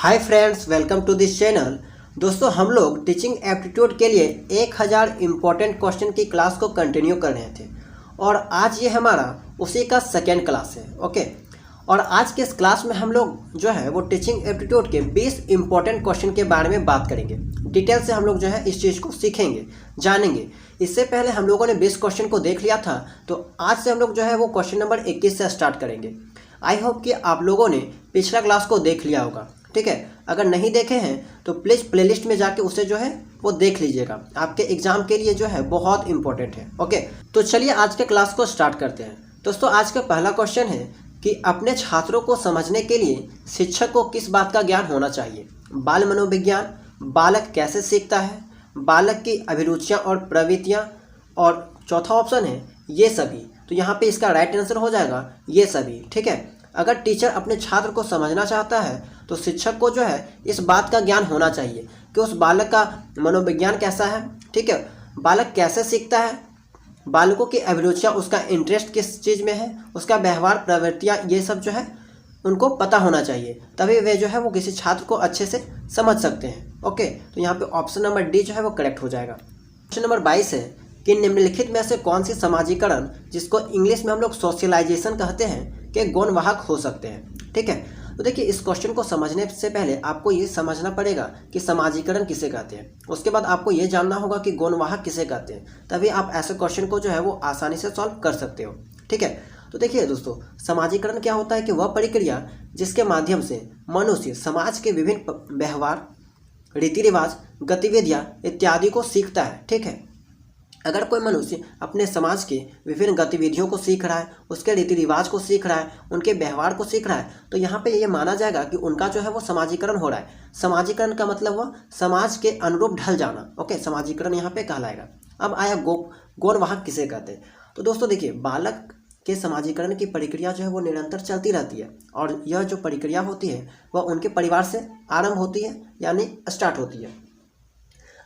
Hi friends, welcome to this channel. दोस्तों, हम लोग टीचिंग एप्टीट्यूड के लिए 1000 इम्पोर्टेंट क्वेश्चन की क्लास को कंटिन्यू कर रहे थे और आज ये हमारा उसी का सेकेंड क्लास है। ओके, और आज के इस क्लास में हम लोग जो है वो टीचिंग एप्टीट्यूड के 20 इम्पोर्टेंट क्वेश्चन के बारे में बात करेंगे। डिटेल से हम लोग जो है इस चीज़ को सीखेंगे, जानेंगे। इससे पहले हम लोगों ने 20 क्वेश्चन को देख लिया था, तो आज से हम लोग जो है वो क्वेश्चन नंबर 21 से स्टार्ट करेंगे। आई होप कि आप लोगों ने पिछला क्लास को देख लिया होगा। ठीक है, अगर नहीं देखे हैं तो प्लीज़ प्लेलिस्ट में जाके उसे जो है वो देख लीजिएगा, आपके एग्जाम के लिए जो है बहुत इंपॉर्टेंट है। ओके, तो चलिए आज के क्लास को स्टार्ट करते हैं। दोस्तों, आज का पहला क्वेश्चन है कि अपने छात्रों को समझने के लिए शिक्षक को किस बात का ज्ञान होना चाहिए? बाल मनोविज्ञान, बालक कैसे सीखता है, बालक की अभिरुचियाँ और प्रवृत्तियाँ, और चौथा ऑप्शन है ये सभी। तो यहाँ पे इसका राइट आंसर हो जाएगा ये सभी। ठीक है, अगर टीचर अपने छात्र को समझना चाहता है तो शिक्षक को जो है इस बात का ज्ञान होना चाहिए कि उस बालक का मनोविज्ञान कैसा है। ठीक है, बालक कैसे सीखता है, बालकों की अभिरुचियाँ, उसका इंटरेस्ट किस चीज़ में है, उसका व्यवहार, प्रवृत्तियाँ, ये सब जो है उनको पता होना चाहिए, तभी वे जो है वो किसी छात्र को अच्छे से समझ सकते हैं। ओके, तो यहाँ पे ऑप्शन नंबर डी जो है वो करेक्ट हो जाएगा। क्वेश्चन नंबर 22 है कि निम्नलिखित में से कौन सी समाजीकरण, जिसको इंग्लिश में हम लोग सोशलाइजेशन कहते हैं, के गुणवाहक हो सकते हैं? ठीक है, तो देखिए इस क्वेश्चन को समझने से पहले आपको ये समझना पड़ेगा कि समाजीकरण किसे कहते हैं। उसके बाद आपको ये जानना होगा कि गुणवाहक किसे कहते हैं, तभी आप ऐसे क्वेश्चन को जो है वो आसानी से सॉल्व कर सकते हो। ठीक है, तो देखिए दोस्तों, समाजीकरण क्या होता है कि वह प्रक्रिया जिसके माध्यम से मनुष्य समाज के विभिन्न व्यवहार, रीति रिवाज, गतिविधियाँ इत्यादि को सीखता है। ठीक है, अगर कोई मनुष्य अपने समाज के विभिन्न गतिविधियों को सीख रहा है, उसके रीति रिवाज को सीख रहा है, उनके व्यवहार को सीख रहा है, तो यहाँ पे ये माना जाएगा कि उनका जो है वो समाजीकरण हो रहा है। समाजीकरण का मतलब वह समाज के अनुरूप ढल जाना। ओके, समाजीकरण यहाँ पे कहलाएगा। अब आया गुणवाहक किसे कहते हैं? तो दोस्तों देखिए, बालक के समाजीकरण की प्रक्रिया जो है वो निरंतर चलती रहती है, और यह जो प्रक्रिया होती है वह उनके परिवार से आरंभ होती है, यानी स्टार्ट होती है।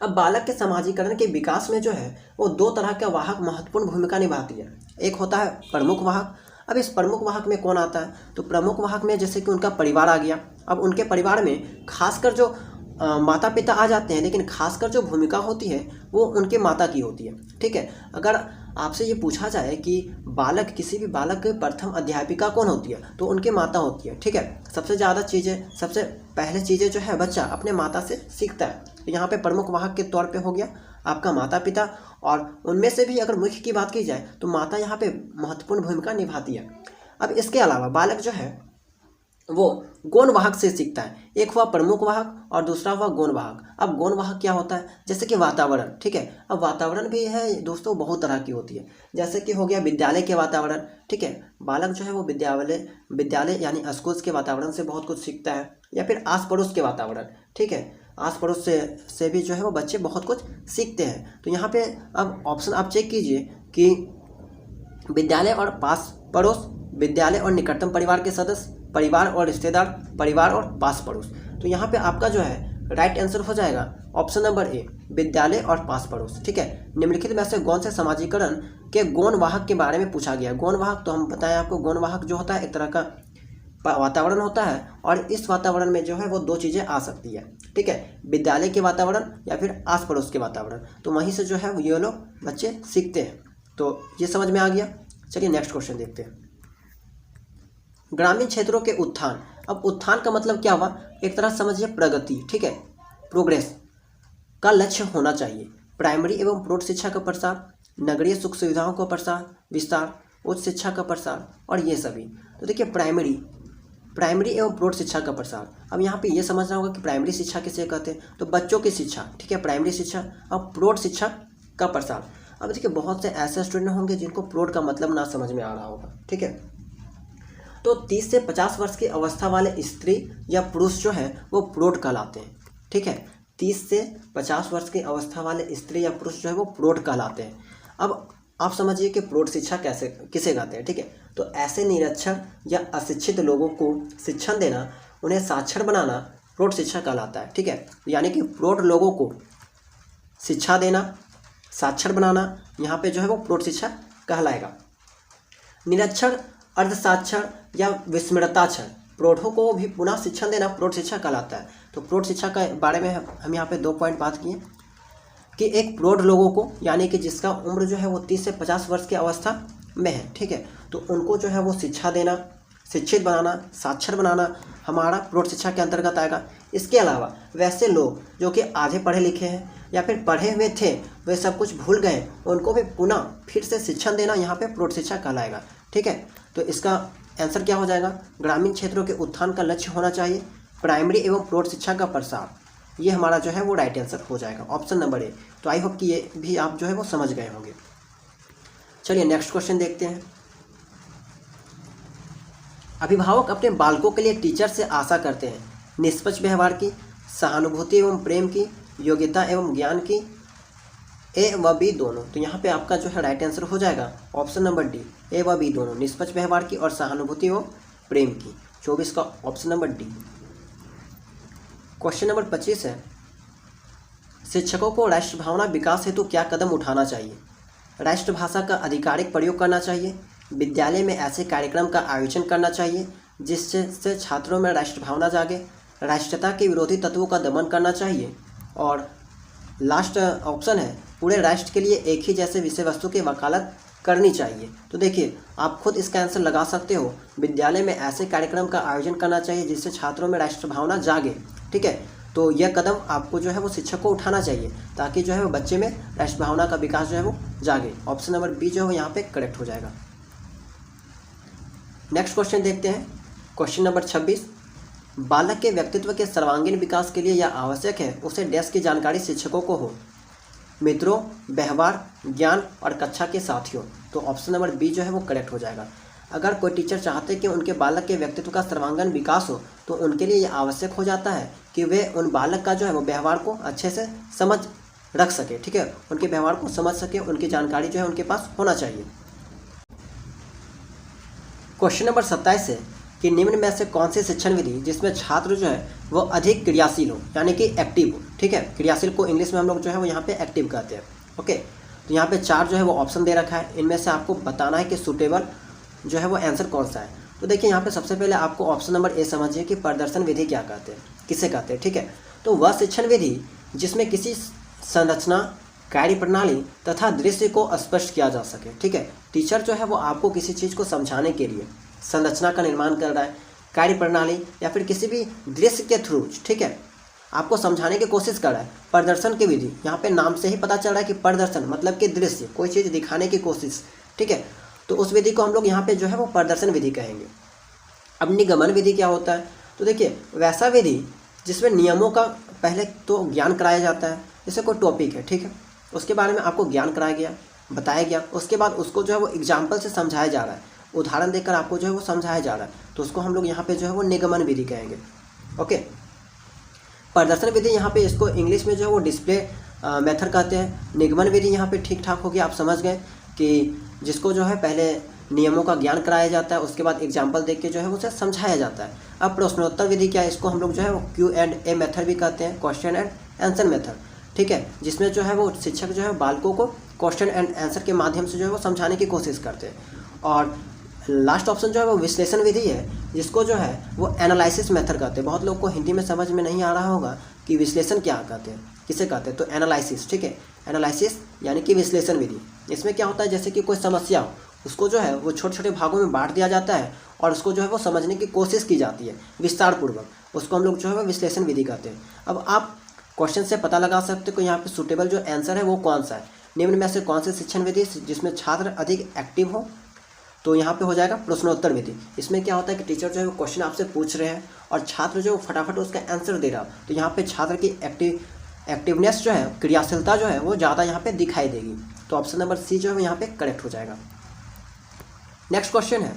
अब बालक के समाजीकरण के विकास में जो है वो दो तरह के वाहक महत्वपूर्ण भूमिका निभाती है। एक होता है प्रमुख वाहक। अब इस प्रमुख वाहक में कौन आता है? तो प्रमुख वाहक में जैसे कि उनका परिवार आ गया। अब उनके परिवार में खासकर जो माता पिता आ जाते हैं, लेकिन खासकर जो भूमिका होती है वो उनके माता की होती है। ठीक है, अगर आपसे ये पूछा जाए कि बालक, किसी भी बालक की प्रथम अध्यापिका कौन होती है, तो उनकी माता होती है। ठीक है, सबसे ज़्यादा चीज़ें, सबसे पहले चीज़ें जो है बच्चा अपने माता से सीखता है। तो यहाँ पे प्रमुख वाहक के तौर पे हो गया आपका माता पिता, और उनमें से भी अगर मुख्य की बात की जाए तो माता यहाँ पे महत्वपूर्ण भूमिका निभाती है। अब इसके अलावा बालक जो है वो गौण वाहक से सीखता है। एक हुआ प्रमुख वाहक और दूसरा हुआ गौण वाहक। अब गौण वाहक क्या होता है? जैसे कि वातावरण। ठीक है, अब वातावरण भी है दोस्तों, बहुत तरह की होती है। जैसे कि हो गया विद्यालय के वातावरण। ठीक है, बालक जो है वो विद्यालय यानी स्कूल के वातावरण से बहुत कुछ सीखता है, या फिर आस पड़ोस के वातावरण। ठीक है, आस पड़ोस से भी जो है वो बच्चे बहुत कुछ सीखते हैं। तो यहाँ पे अब ऑप्शन आप चेक कीजिए कि विद्यालय और पास पड़ोस, विद्यालय और निकटतम परिवार के सदस्य, परिवार और रिश्तेदार, परिवार और पास पड़ोस। तो यहाँ पे आपका जो है राइट आंसर हो जाएगा ऑप्शन नंबर ए, विद्यालय और पास पड़ोस। ठीक है, निम्नलिखित में से कौन से समाजीकरण के गौण वाहक के बारे में पूछा गया? गौण वाहक तो हम बताएं आपको, गौण वाहक जो होता है एक तरह का वातावरण होता है, और इस वातावरण में जो है वो दो चीज़ें आ सकती है। ठीक है, विद्यालय के वातावरण या फिर आस पड़ोस के वातावरण। तो वहीं से जो है ये लोग बच्चे सीखते हैं। तो ये समझ में आ गया। चलिए नेक्स्ट क्वेश्चन देखते हैं। ग्रामीण क्षेत्रों के उत्थान। अब उत्थान का मतलब क्या हुआ? एक तरह समझिए प्रगति। ठीक है, प्रोग्रेस का लक्ष्य होना चाहिए। प्राइमरी एवं प्रौढ़ शिक्षा का प्रसार, नगरीय सुख सुविधाओं का प्रसार, विस्तार, उच्च शिक्षा का प्रसार, और ये सभी। तो देखिए प्राइमरी एवं प्रौढ़ शिक्षा का प्रसार। अब यहाँ पे ये समझना होगा कि प्राइमरी शिक्षा किसे कहते हैं? तो बच्चों की शिक्षा। ठीक है, प्राइमरी शिक्षा। और प्रौढ़ शिक्षा का प्रसार। अब देखिए बहुत से ऐसे स्टूडेंट होंगे जिनको प्रौढ़ का मतलब ना समझ में आ रहा होगा। ठीक है, तो 30 से 50 वर्ष की अवस्था वाले स्त्री या पुरुष जो है वो प्रौढ़ कहलाते हैं। ठीक है, 30 से 50 वर्ष की अवस्था वाले स्त्री या पुरुष जो है वो प्रौढ़ कहलाते हैं। अब आप समझिए कि प्रौढ़ शिक्षा किसे कहते हैं? ठीक है, तो ऐसे निरक्षर या अशिक्षित लोगों को शिक्षण देना, उन्हें साक्षर बनाना प्रौढ़ शिक्षा कहलाता है। ठीक है, यानी कि प्रौढ़ लोगों को शिक्षा देना, साक्षर बनाना, यहाँ पे जो है वो प्रौढ़ शिक्षा कहलाएगा। निरक्षर, अर्धसाक्षर या विस्मृताक्षर प्रौढ़ों को भी पुनः शिक्षण देना प्रौढ़ शिक्षा कहलाता है। तो प्रौढ़ शिक्षा के बारे में हम यहाँ पे 2 पॉइंट बात किए कि एक प्रौढ़ लोगों को, यानी कि जिसका उम्र जो है वो 30 से 50 वर्ष की अवस्था में है, ठीक है, तो उनको जो है वो शिक्षा देना, शिक्षित बनाना, साक्षर बनाना हमारा प्रौढ़ शिक्षा के अंतर्गत आएगा। इसके अलावा वैसे लोग जो कि आधे पढ़े लिखे हैं या फिर पढ़े हुए थे वे सब कुछ भूल गए, उनको भी पुनः फिर से शिक्षण देना यहाँ पे प्रौढ़ शिक्षा कहलाएगा, ठीक है। तो इसका आंसर क्या हो जाएगा? ग्रामीण क्षेत्रों के उत्थान का लक्ष्य होना चाहिए प्राइमरी एवं प्रौढ़ शिक्षा का प्रसार, ये हमारा जो है वो राइट आंसर हो जाएगा, ऑप्शन नंबर ए। तो आई होप कि ये भी आप जो है वो समझ गए होंगे। चलिए नेक्स्ट क्वेश्चन देखते हैं। अभिभावक अपने बालकों के लिए टीचर से आशा करते हैं निष्पक्ष व्यवहार की, सहानुभूति एवं प्रेम की, योग्यता एवं ज्ञान की, ए व बी दोनों। तो यहाँ पे आपका जो है राइट आंसर हो जाएगा ऑप्शन नंबर डी, ए व बी दोनों, निष्पक्ष व्यवहार की और सहानुभूति एवं प्रेम की। 24 का option number D. Question number 25 है, शिक्षकों को राष्ट्रभावना विकास हेतु क्या कदम उठाना चाहिए? राष्ट्रभाषा का आधिकारिक प्रयोग करना चाहिए, विद्यालय में ऐसे कार्यक्रम का आयोजन करना चाहिए जिससे छात्रों में राष्ट्रभावना जागे, राष्ट्रीयता के विरोधी तत्वों का दमन करना चाहिए, और लास्ट ऑप्शन है पूरे राष्ट्र के लिए एक ही जैसे विषय वस्तु की वकालत करनी चाहिए। तो देखिए आप खुद इसका आंसर लगा सकते हो, विद्यालय में ऐसे कार्यक्रम का आयोजन करना चाहिए जिससे छात्रों में राष्ट्रभावना जागे, ठीक है। तो यह कदम आपको जो है वो शिक्षक को उठाना चाहिए ताकि जो है वो बच्चे में राष्ट्रभावना का विकास जो है वो जागे। ऑप्शन नंबर बी जो है वो यहाँ पे करेक्ट हो जाएगा। नेक्स्ट क्वेश्चन देखते हैं, क्वेश्चन नंबर 26, बालक के व्यक्तित्व के सर्वांगीण विकास के लिए यह आवश्यक है उसे डैश की जानकारी शिक्षकों को हो, मित्रों, व्यवहार, ज्ञान और कक्षा के साथियों। तो ऑप्शन नंबर बी जो है वो करेक्ट हो जाएगा। अगर कोई टीचर चाहते कि उनके बालक के व्यक्तित्व का सर्वांगीण विकास हो तो उनके लिए यह आवश्यक हो जाता है कि वे उन बालक का जो है वो व्यवहार को अच्छे से समझ रख सके, ठीक है, उनके व्यवहार को समझ सके, उनकी जानकारी जो है उनके पास होना चाहिए। क्वेश्चन नंबर 27 है कि निम्न में से कौन सी शिक्षण विधि जिसमें छात्र जो है वो अधिक क्रियाशील हो, यानी कि एक्टिव हो, ठीक है, क्रियाशील को इंग्लिश में हम लोग जो है वो यहाँ पे एक्टिव कहते हैं, ओके। तो यहाँ पे 4 जो है वो ऑप्शन दे रखा है, इनमें से आपको बताना है कि सूटेबल जो है वो आंसर कौन सा है। तो देखिए यहाँ पे सबसे पहले आपको ऑप्शन नंबर ए समझिए कि प्रदर्शन विधि क्या कहते हैं, किसे कहते हैं, ठीक है। तो वह शिक्षण विधि जिसमें किसी संरचना, कार्य प्रणाली तथा दृश्य को स्पष्ट किया जा सके, ठीक है। टीचर जो है वो आपको किसी चीज़ को समझाने के लिए संरचना का निर्माण कर रहा है, कार्य प्रणाली या फिर किसी भी दृश्य के थ्रू, ठीक है, आपको समझाने की कोशिश कर रहा है। प्रदर्शन की विधि, यहाँ पे नाम से ही पता चल रहा है कि प्रदर्शन मतलब कि दृश्य, कोई चीज़ दिखाने की कोशिश, ठीक है, तो उस विधि को हम लोग यहाँ पे जो है वो प्रदर्शन विधि कहेंगे। अब निगमन विधि क्या होता है? तो देखिए वैसा विधि जिसमें नियमों का पहले तो ज्ञान कराया जाता है, जैसे कोई टॉपिक है, ठीक है, उसके बारे में आपको ज्ञान कराया गया, बताया गया, उसके बाद उसको जो है वो एग्जाम्पल से समझाया जा रहा है, उदाहरण देकर आपको जो है वो समझाया जा रहा है, तो उसको हम लोग यहाँ पे जो है वो निगमन विधि कहेंगे, ओके। प्रदर्शन विधि यहाँ पे इसको इंग्लिश में जो है वो डिस्प्ले मेथड कहते हैं। निगमन विधि यहाँ पे ठीक ठाक हो गया, आप समझ गए कि जिसको जो है पहले नियमों का ज्ञान कराया जाता है, उसके बाद एग्जाम्पल देख के जो है उसे समझाया जाता है। अब प्रश्नोत्तर विधि क्या है? इसको हम लोग जो है वो Q&A मेथड भी कहते हैं, क्वेश्चन एंड आंसर मेथड, ठीक है, जिसमें जो है वो शिक्षक जो है बालकों को क्वेश्चन एंड आंसर के माध्यम से जो है वो समझाने की कोशिश करते हैं। और लास्ट ऑप्शन जो है वो विश्लेषण विधि है, जिसको जो है वो एनालिसिस मेथड कहते हैं। बहुत लोग को हिंदी में समझ में नहीं आ रहा होगा कि विश्लेषण क्या कहते हैं, किसे कहते हैं, तो एनालिसिस, ठीक है, एनालिसिस यानी कि विश्लेषण विधि। इसमें क्या होता है, जैसे कि कोई समस्या हो, उसको जो है वो छोटे छोटे भागों में बांट दिया जाता है और उसको जो है वो समझने की कोशिश की जाती है विस्तार पूर्वक, उसको हम लोग जो है वो विश्लेषण विधि कहते हैं। अब आप क्वेश्चन से पता लगा सकते हो कि यहाँ पे सूटेबल जो आंसर है वो कौन सा है, निम्न में से कौन सी शिक्षण विधि जिसमें छात्र अधिक एक्टिव हो, तो यहाँ पे हो जाएगा प्रश्नोत्तर विधि। इसमें क्या होता है कि टीचर जो है वो क्वेश्चन आपसे पूछ रहे हैं और छात्र जो फटाफट उसका आंसर दे रहा हो, तो यहाँ पे छात्र की एक्टिवनेस जो है, क्रियाशीलता जो है वो ज़्यादा यहाँ पे दिखाई देगी। तो ऑप्शन नंबर सी जो है यहाँ पे करेक्ट हो जाएगा। नेक्स्ट क्वेश्चन है,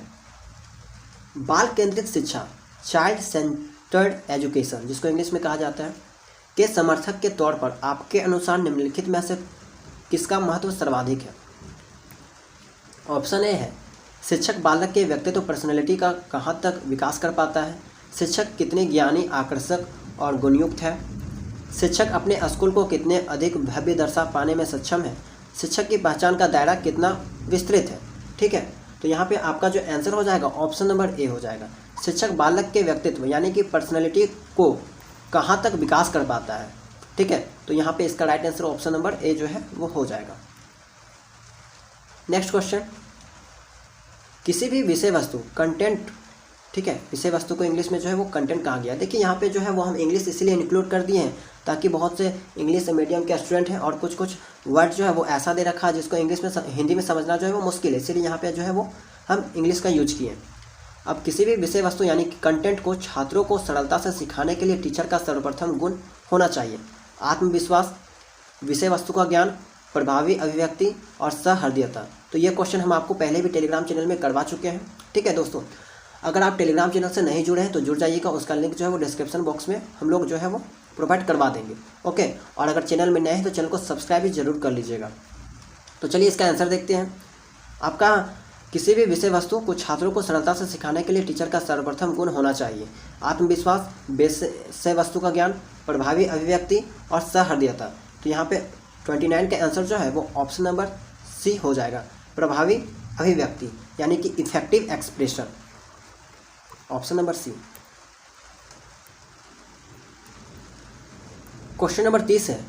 बाल केंद्रित शिक्षा, चाइल्ड सेंटर्ड एजुकेशन, जिसको इंग्लिश में कहा जाता है, के समर्थक के तौर पर आपके अनुसार निम्नलिखित में से किसका महत्व सर्वाधिक है? ऑप्शन ए है, शिक्षक बालक के व्यक्तित्व पर्सनैलिटी का कहाँ तक विकास कर पाता है, शिक्षक कितने ज्ञानी, आकर्षक और गुणयुक्त है, शिक्षक अपने स्कूल को कितने अधिक भव्य दर्शा पाने में सक्षम है, शिक्षक की पहचान का दायरा कितना विस्तृत है, ठीक है। तो यहाँ पे आपका जो आंसर हो जाएगा ऑप्शन नंबर ए हो जाएगा, शिक्षक बालक के व्यक्तित्व यानी कि पर्सनैलिटी को कहाँ तक विकास कर पाता है। ठीक है, तो यहाँ पे इसका right answer option number A जो है वो हो जाएगा। नेक्स्ट क्वेश्चन, किसी भी विषय वस्तु कंटेंट, ठीक है, विषय वस्तु को इंग्लिश में जो है वो कंटेंट कहा गया। देखिए यहाँ पे जो है वो हम इंग्लिश इसलिए इंक्लूड कर दिए हैं ताकि बहुत से इंग्लिश मीडियम के स्टूडेंट हैं और कुछ कुछ वर्ड जो है वो ऐसा दे रखा है जिसको इंग्लिश में हिंदी में समझना जो है वो मुश्किल है, इसलिए यहाँ पे जो है वो हम इंग्लिश का यूज किए। अब किसी भी विषय वस्तु यानी कि कंटेंट को छात्रों को सरलता से सिखाने के लिए टीचर का सर्वप्रथम गुण होना चाहिए आत्मविश्वास, विषय वस्तु का ज्ञान, प्रभावी अभिव्यक्ति और सहृदयता। तो ये क्वेश्चन हम आपको पहले भी टेलीग्राम चैनल में करवा चुके हैं। ठीक है दोस्तों, अगर आप टेलीग्राम चैनल से नहीं जुड़े हैं तो जुड़ जाइएगा, उसका लिंक जो है वो डिस्क्रिप्शन बॉक्स में हम लोग जो है वो प्रोवाइड करवा देंगे। ओके, और अगर चैनल में नए हैं तो चैनल को सब्सक्राइब भी जरूर कर लीजिएगा। तो चलिए इसका आंसर देखते हैं। आपका किसी भी विषय वस्तु को छात्रों को सरलता से सिखाने के लिए टीचर का सर्वप्रथम गुण होना चाहिए आत्मविश्वास, विषय वस्तु का ज्ञान, प्रभावी अभिव्यक्ति और सहृदयता। तो यहाँ पे 29 का आंसर जो है वो ऑप्शन नंबर सी हो जाएगा, प्रभावी अभिव्यक्ति यानी कि effective expression, option number C. Question number 30 है,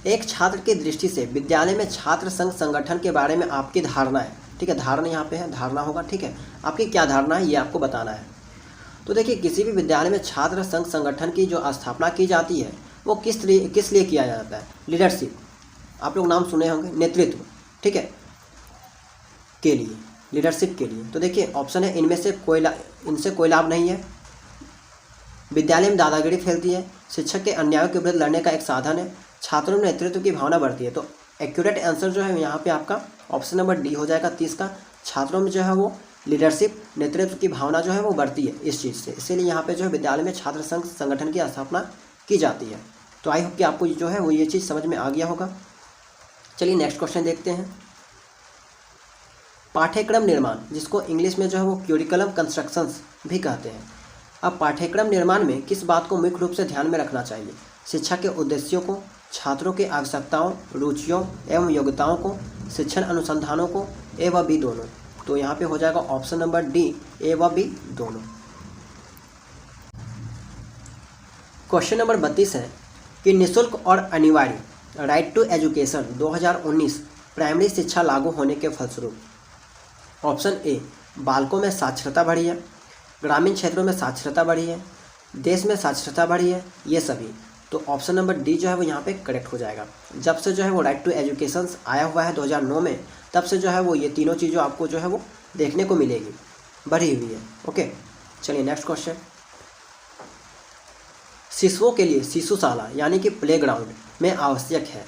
एक छात्र की दृष्टि से विद्यालय में छात्र संघ संगठन के बारे में आपकी धारणा है। ठीक है, धारणा यहाँ पे है, धारणा होगा। ठीक है, आपकी क्या धारणा है ये आपको बताना है। तो देखिए, किसी भी विद्यालय में छात्र संघ संगठन की जो स्थापना की जाती है वो किस लिए किया जाता है। लीडरशिप, आप लोग नाम सुने होंगे, नेतृत्व, ठीक है, के लिए, लीडरशिप के लिए। तो देखिए ऑप्शन है इनसे कोई लाभ नहीं है, विद्यालय में दादागिरी फैलती है, शिक्षक के अन्यायों के विरुद्ध लड़ने का एक साधन है, छात्रों में नेतृत्व की भावना बढ़ती है। तो एक्यूरेट आंसर जो है यहाँ पे आपका ऑप्शन नंबर डी हो जाएगा 30 का। छात्रों में जो है वो लीडरशिप, नेतृत्व की भावना जो है वो बढ़ती है इस चीज़ से, इसीलिए यहाँ पे जो है विद्यालय में छात्र संघ संगठन की स्थापना की जाती है। तो आई होप कि आपको जो है वो ये चीज़ समझ में आ गया होगा। चलिए नेक्स्ट क्वेश्चन देखते हैं। पाठ्यक्रम निर्माण, जिसको इंग्लिश में जो है वो क्यूरिकुलम कंस्ट्रक्शंस भी कहते हैं। अब पाठ्यक्रम निर्माण में किस बात को मुख्य रूप से ध्यान में रखना चाहिए। शिक्षा के उद्देश्यों को, छात्रों की आवश्यकताओं, रुचियों एवं योग्यताओं को, शिक्षण अनुसंधानों को, ए व बी दोनों। तो यहाँ पे हो जाएगा ऑप्शन नंबर डी, ए व बी दोनों। क्वेश्चन नंबर 32 है कि निःशुल्क और अनिवार्य राइट टू एजुकेशन 2019 प्राइमरी शिक्षा लागू होने के फलस्वरूप ऑप्शन ए, बालकों में साक्षरता बढ़ी है, ग्रामीण क्षेत्रों में साक्षरता बढ़ी है, देश में साक्षरता बढ़ी है, ये सभी। तो ऑप्शन नंबर डी जो है वो यहाँ पे करेक्ट हो जाएगा। जब से जो है वो राइट टू एजुकेशन आया हुआ है 2009 में, तब से जो है वो ये तीनों चीज़ों आपको जो है वो देखने को मिलेगी, बढ़ी हुई है। ओके, चलिए नेक्स्ट क्वेश्चन। शिशुओं के लिए शिशुशाला यानी कि प्लेग्राउंड में आवश्यक है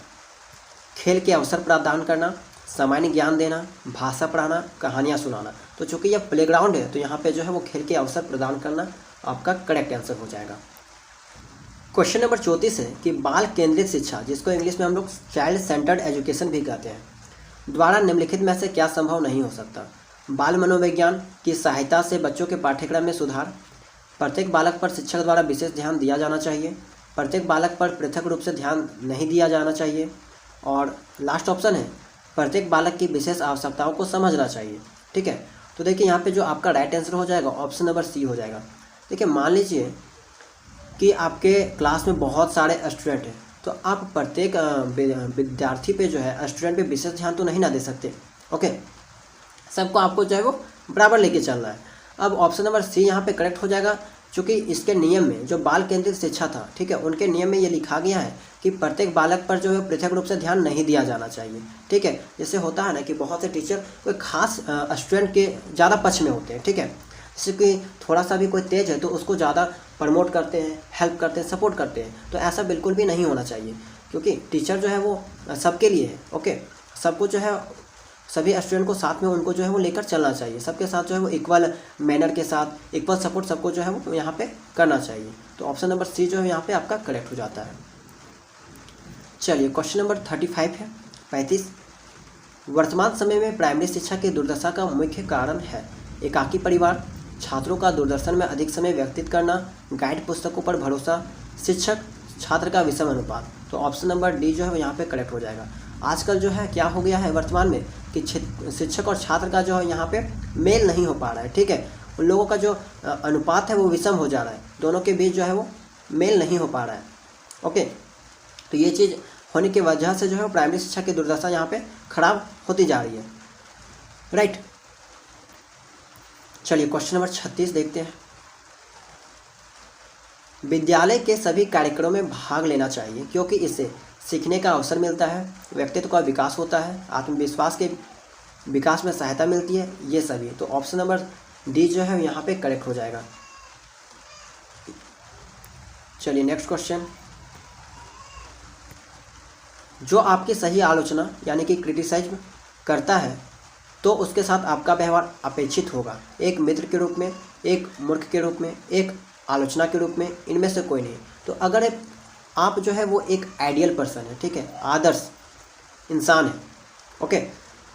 खेल के अवसर प्रदान करना, सामान्य ज्ञान देना, भाषा पढ़ाना, कहानियाँ सुनाना। तो चूँकि यह प्लेग्राउंड है तो यहाँ पे जो है वो खेल के अवसर प्रदान करना आपका करेक्ट आंसर हो जाएगा। क्वेश्चन नंबर 34 है कि बाल केंद्रित शिक्षा, जिसको इंग्लिश में हम लोग चाइल्ड सेंटर्ड एजुकेशन भी कहते हैं, द्वारा निम्नलिखित में से क्या संभव नहीं हो सकता। बाल मनोविज्ञान की सहायता से बच्चों के पाठ्यक्रम में सुधार, प्रत्येक बालक पर शिक्षक द्वारा विशेष ध्यान दिया जाना चाहिए, प्रत्येक बालक पर पृथक रूप से ध्यान नहीं दिया जाना चाहिए, और लास्ट ऑप्शन है प्रत्येक बालक की विशेष आवश्यकताओं को समझना चाहिए। ठीक है, तो देखिए यहाँ पे जो आपका राइट आंसर हो जाएगा ऑप्शन नंबर सी हो जाएगा। देखिए मान लीजिए कि आपके क्लास में बहुत सारे स्टूडेंट हैं, तो आप प्रत्येक विद्यार्थी पे जो है स्टूडेंट पे विशेष ध्यान तो नहीं ना दे सकते। ओके, सबको आपको जो है वो बराबर लेके चलना है। अब ऑप्शन नंबर सी यहाँ पे करेक्ट हो जाएगा, क्योंकि इसके नियम में जो बाल केंद्रित शिक्षा था, ठीक है, उनके नियम में ये लिखा गया है कि प्रत्येक बालक पर जो है पृथक रूप से ध्यान नहीं दिया जाना चाहिए। ठीक है, जैसे होता है ना कि बहुत से टीचर कोई खास स्टूडेंट के ज़्यादा पक्ष में होते हैं। ठीक है, जैसे कि थोड़ा सा भी कोई तेज है तो उसको ज़्यादा प्रमोट करते हैं, हेल्प करते हैं, सपोर्ट करते हैं। तो ऐसा बिल्कुल भी नहीं होना चाहिए, क्योंकि टीचर जो है वो सबके लिए है। ओके, सबको जो है सभी स्टूडेंट को साथ में उनको जो है वो लेकर चलना चाहिए, सबके साथ जो है वो इक्वल मैनर के साथ इक्वल सपोर्ट सबको जो है वो यहाँ पे करना चाहिए। तो ऑप्शन नंबर सी जो है यहाँ पे आपका करेक्ट हो जाता है। चलिए क्वेश्चन नंबर 35 वर्तमान समय में प्राइमरी शिक्षा की दुर्दशा का मुख्य कारण है एकाकी परिवार, छात्रों का दूरदर्शन में अधिक समय व्यतीत करना, गाइड पुस्तकों पर भरोसा, शिक्षक छात्र का विषम अनुपात। तो ऑप्शन नंबर डी जो है वो यहाँ पे करेक्ट हो जाएगा। आजकल जो है क्या हो गया है वर्तमान में कि शिक्षक और छात्र का जो है यहाँ पे मेल नहीं हो पा रहा है। ठीक है, उन लोगों का जो अनुपात है वो विषम हो जा रहा है, दोनों के बीच जो है वो मेल नहीं हो पा रहा है। ओके, तो ये चीज़ होने की वजह से जो है प्राइमरी शिक्षा की दुर्दशा यहाँ पे खराब होती जा रही है। राइट, चलिए क्वेश्चन नंबर 36 देखते हैं। विद्यालय के सभी कार्यक्रमों में भाग लेना चाहिए क्योंकि इससे सीखने का अवसर मिलता है, व्यक्तित्व का विकास होता है, आत्मविश्वास के विकास में सहायता मिलती है, ये सभी। तो ऑप्शन नंबर डी जो है यहाँ पे करेक्ट हो जाएगा। चलिए नेक्स्ट क्वेश्चन। जो आपकी सही आलोचना यानी कि क्रिटिसाइज करता है तो उसके साथ आपका व्यवहार अपेक्षित होगा, एक मित्र के रूप में, एक मूर्ख के रूप में, एक आलोचना के रूप में, इनमें से कोई नहीं। तो अगर आप जो है वो एक आइडियल पर्सन है, ठीक है, आदर्श इंसान है, ओके,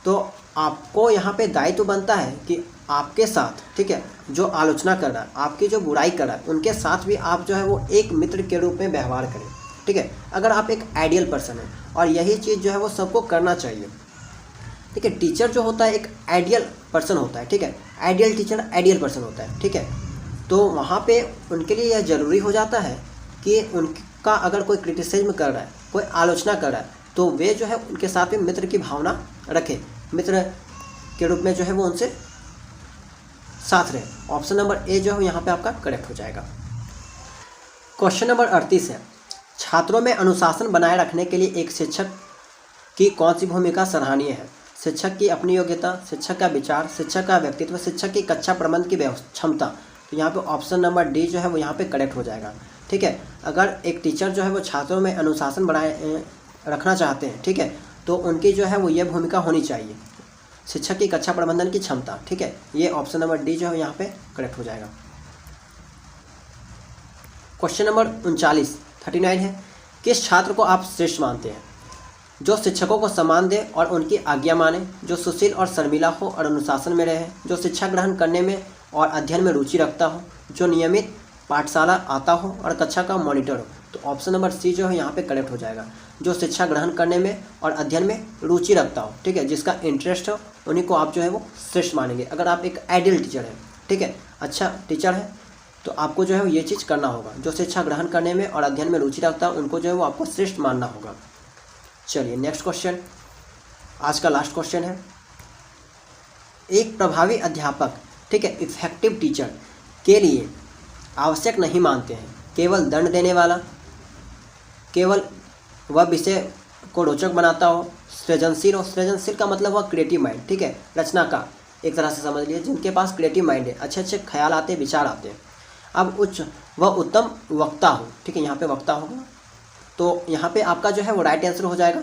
तो आपको यहाँ पे दायित्व बनता है कि आपके साथ, ठीक है, जो आलोचना कर रहा है, आपकी जो बुराई कर रहा है, उनके साथ भी आप जो है वो एक मित्र के रूप में व्यवहार करें, ठीक है, अगर आप एक आइडियल पर्सन है। और यही चीज़ जो है वो सबको करना चाहिए, ठीक है। टीचर जो होता है एक आइडियल पर्सन होता है, ठीक है, आइडियल टीचर आइडियल पर्सन होता है, ठीक है। तो वहाँ पे उनके लिए यह ज़रूरी हो जाता है कि उनका अगर कोई क्रिटिसिज्म कर रहा है, कोई आलोचना कर रहा है, तो वे जो है उनके साथ में मित्र की भावना रखें, मित्र के रूप में जो है वो उनसे साथ रहे। ऑप्शन नंबर ए जो है यहाँ पे आपका करेक्ट हो जाएगा। क्वेश्चन नंबर 38 है, छात्रों में अनुशासन बनाए रखने के लिए एक शिक्षक की कौन सी भूमिका सराहनीय है? शिक्षक की अपनी योग्यता, शिक्षक का विचार, शिक्षक का व्यक्तित्व, शिक्षक की कक्षा प्रबंध की क्षमता। तो यहाँ पे ऑप्शन नंबर डी जो है वो यहाँ पे करेक्ट हो जाएगा, ठीक है। अगर एक टीचर जो है वो छात्रों में अनुशासन बनाए रखना चाहते हैं, ठीक है, तो उनकी जो है वो ये भूमिका होनी चाहिए, शिक्षक की कक्षा प्रबंधन की क्षमता, ठीक है। ये ऑप्शन नंबर डी जो है यहाँ पे करेक्ट हो जाएगा। क्वेश्चन नंबर 39 है, किस छात्र को आप श्रेष्ठ मानते हैं? जो शिक्षकों को सम्मान दे और उनकी आज्ञा माने, जो सुशील और शर्मिला हो और अनुशासन में रहे, जो शिक्षा ग्रहण करने में और अध्ययन में रुचि रखता हो, जो नियमित पाठशाला आता हो और कक्षा का मॉनिटर हो। तो ऑप्शन नंबर सी जो है यहाँ पे करेक्ट हो जाएगा, जो शिक्षा ग्रहण करने में और अध्ययन में रुचि रखता हो, ठीक है, जिसका इंटरेस्ट हो, उन्हीं को आप जो है वो श्रेष्ठ मानेंगे। अगर आप एक आइडियल टीचर है, ठीक है, अच्छा टीचर है, तो आपको जो है ये चीज़ करना होगा, जो शिक्षा ग्रहण करने में और अध्ययन में रुचि रखता है उनको जो है वो आपको श्रेष्ठ मानना होगा। चलिए नेक्स्ट क्वेश्चन, आज का लास्ट क्वेश्चन है, एक प्रभावी अध्यापक, ठीक है, इफेक्टिव टीचर के लिए आवश्यक नहीं मानते हैं केवल दंड देने वाला, केवल वह विषय को रोचक बनाता हो, सृजनशील हो, सृजनशील का मतलब हुआ क्रिएटिव माइंड, ठीक है, रचना का एक तरह से समझ लीजिए, जिनके पास क्रिएटिव माइंड है, अच्छे अच्छे ख्याल आते हैं, विचार आते हैं। अब वह उत्तम वक्ता हो, ठीक है, यहाँ पे वक्ता होगा, तो यहाँ पे आपका जो है वो राइट आंसर हो जाएगा।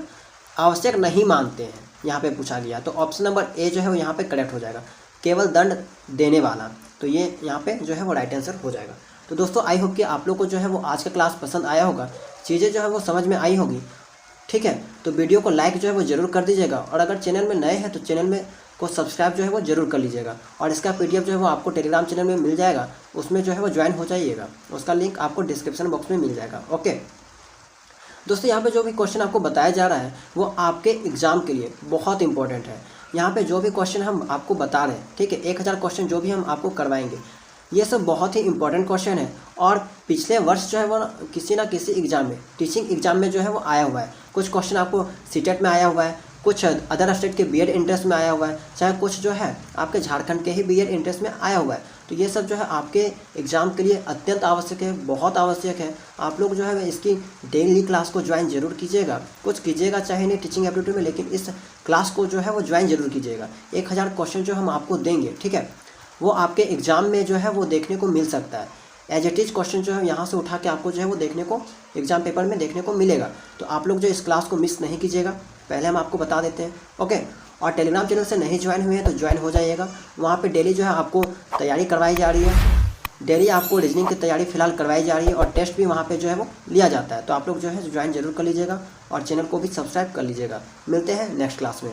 आवश्यक नहीं मानते हैं यहाँ पे पूछा गया, तो ऑप्शन नंबर ए जो है वो यहाँ पे करेक्ट हो जाएगा, केवल दंड देने वाला। तो ये यहाँ पे जो है वो राइट आंसर हो जाएगा। तो दोस्तों आई होप कि आप लोग को जो है वो आज का क्लास पसंद आया होगा, चीज़ें जो है वो समझ में आई होगी, ठीक है। तो वीडियो को लाइक जो है वो ज़रूर कर दीजिएगा, और अगर चैनल में नए हैं तो चैनल में को सब्सक्राइब जो है वो ज़रूर कर लीजिएगा, और इसका PDF जो है वो आपको टेलीग्राम चैनल में मिल जाएगा, उसमें जो है वो ज्वाइन हो जाइएगा, उसका लिंक आपको डिस्क्रिप्शन बॉक्स में मिल जाएगा। ओके दोस्तों, यहाँ पे जो भी क्वेश्चन आपको बताया जा रहा है वो आपके एग्ज़ाम के लिए बहुत इंपॉर्टेंट है। यहाँ पे जो भी क्वेश्चन हम आपको बता रहे हैं, ठीक है, 1000 क्वेश्चन जो भी हम आपको करवाएंगे, ये सब बहुत ही इंपॉर्टेंट क्वेश्चन है। और पिछले वर्ष जो है वो किसी ना किसी एग्ज़ाम में, टीचिंग एग्जाम में जो है वो आया हुआ है। कुछ क्वेश्चन आपको सीटेट में आया हुआ है, कुछ अदर स्टेट के बीएड इंट्रेंस में आया हुआ है, चाहे कुछ जो है आपके झारखंड के ही बीएड इंट्रेंस में आया हुआ है। तो ये सब जो है आपके एग्ज़ाम के लिए अत्यंत आवश्यक है, बहुत आवश्यक है। आप लोग जो है इसकी डेली क्लास को ज्वाइन जरूर कीजिएगा, कुछ कीजिएगा चाहे नहीं टीचिंग एप्टीट्यूड में, लेकिन इस क्लास को जो है वो ज्वाइन जरूर कीजिएगा। 1000 क्वेश्चन जो हम आपको देंगे, ठीक है, वो आपके एग्ज़ाम में जो है वो देखने को मिल सकता है। एज इट इज़ क्वेश्चन जो है यहाँ से उठा के आपको जो है वो देखने को एग्जाम पेपर में देखने को मिलेगा। तो आप लोग जो इस क्लास को मिस नहीं कीजिएगा, पहले हम आपको बता देते हैं। ओके, और टेलीग्राम चैनल से नहीं ज्वाइन हुए हैं तो ज्वाइन हो जाइएगा। वहाँ पे डेली जो है आपको तैयारी करवाई जा रही है, डेली आपको रीजनिंग की तैयारी फिलहाल करवाई जा रही है, और टेस्ट भी वहाँ पे जो है वो लिया जाता है। तो आप लोग जो है ज्वाइन जरूर कर लीजिएगा, और चैनल को भी सब्सक्राइब कर लीजिएगा। मिलते हैं नेक्स्ट क्लास में।